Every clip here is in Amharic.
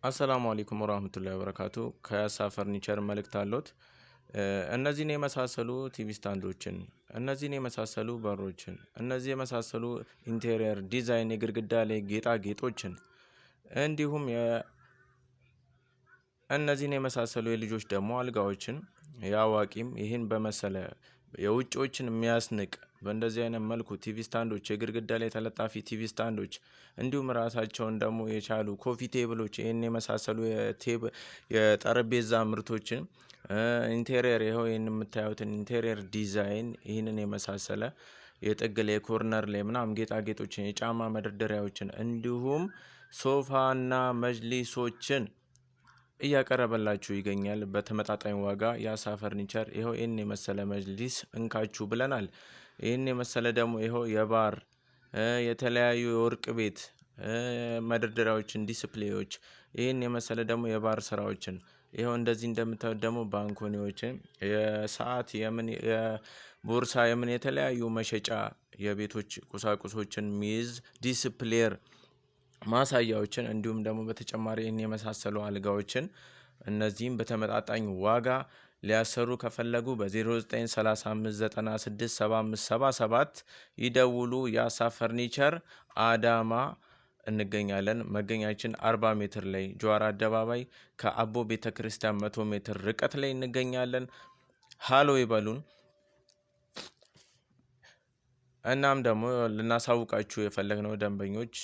አሰላሙ አለይኩም ወራህመቱላሂ ወበረካቱ ከያሳ ፈርኒቸር መልእክት አለዎት። እነዚህን የመሳሰሉ ቲቪ ስታንዶችን፣ እነዚህን የመሳሰሉ በሮችን፣ እነዚህ የመሳሰሉ ኢንቴሪየር ዲዛይን የግድግዳ ላይ ጌጣጌጦችን እንዲሁም እነዚህን የመሳሰሉ የልጆች ደግሞ አልጋዎችን ያዋቂም ይህን በመሰለ የውጪዎችን የሚያስንቅ በእንደዚህ አይነት መልኩ ቲቪ ስታንዶች የግድግዳ ላይ ተለጣፊ ቲቪ ስታንዶች እንዲሁም ራሳቸውን ደግሞ የቻሉ ኮፊ ቴብሎች ይህን የመሳሰሉ የጠረጴዛ ምርቶችን ኢንቴሪየር ይኸው ይህን የምታዩትን ኢንቴሪየር ዲዛይን ይህንን የመሳሰለ የጥግ ላይ ኮርነር ላይ ምናምን ጌጣጌጦችን የጫማ መደርደሪያዎችን እንዲሁም ሶፋና መጅሊሶችን እያቀረበላችሁ ይገኛል በተመጣጣኝ ዋጋ። ያሳ ፈርኒቸር ይኸው ይህን የመሰለ መጅሊስ እንካችሁ ብለናል። ይህን የመሰለ ደግሞ ይኸው የባር የተለያዩ የወርቅ ቤት መደርደሪያዎችን ዲስፕሌዎች ይህን የመሰለ ደግሞ የባር ስራዎችን ይኸው እንደዚህ እንደምታዩት ደግሞ ባንኮኒዎችን የሰዓት የቦርሳ የምን የተለያዩ መሸጫ የቤቶች ቁሳቁሶችን ሚይዝ ዲስፕሌር ማሳያዎችን እንዲሁም ደግሞ በተጨማሪ እኔ የመሳሰሉ አልጋዎችን እነዚህም በተመጣጣኝ ዋጋ ሊያሰሩ ከፈለጉ በ0935967577 ይደውሉ። ያሳ ፈርኒቸር አዳማ እንገኛለን። መገኛችን 40 ሜትር ላይ ጀዋር አደባባይ ከአቦ ቤተክርስቲያን 100 ሜትር ርቀት ላይ እንገኛለን። ሃሎ ይበሉን። እናም ደግሞ ልናሳውቃችሁ የፈለግነው ደንበኞች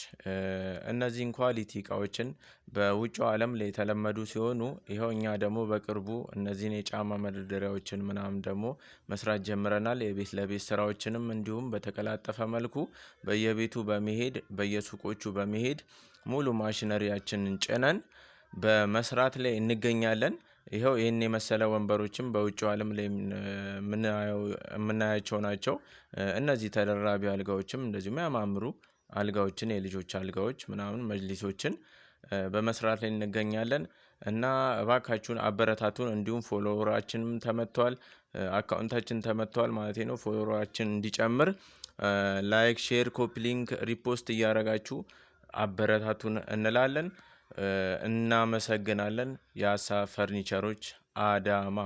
እነዚህን ኳሊቲ እቃዎችን በውጭው ዓለም ላይ የተለመዱ ሲሆኑ ይኸው እኛ ደግሞ በቅርቡ እነዚህን የጫማ መደርደሪያዎችን ምናምን ደግሞ መስራት ጀምረናል። የቤት ለቤት ስራዎችንም እንዲሁም በተቀላጠፈ መልኩ በየቤቱ በመሄድ በየሱቆቹ በመሄድ ሙሉ ማሽነሪያችንን ጭነን በመስራት ላይ እንገኛለን። ይኸው ይህን የመሰለ ወንበሮችም በውጭው ዓለም ላይ የምናያቸው ናቸው። እነዚህ ተደራቢ አልጋዎችም እንደዚሁ የሚያማምሩ አልጋዎችን የልጆች አልጋዎች ምናምን መጅሊሶችን በመስራት ላይ እንገኛለን እና እባካችሁን አበረታቱን። እንዲሁም ፎሎወራችንም ተመቷል፣ አካውንታችን ተመቷል ማለት ነው። ፎሎወራችን እንዲጨምር ላይክ፣ ሼር፣ ኮፒ ሊንክ፣ ሪፖስት እያደረጋችሁ አበረታቱን እንላለን። እናመሰግናለን። ያሳ ፈርኒቸሮች አዳማ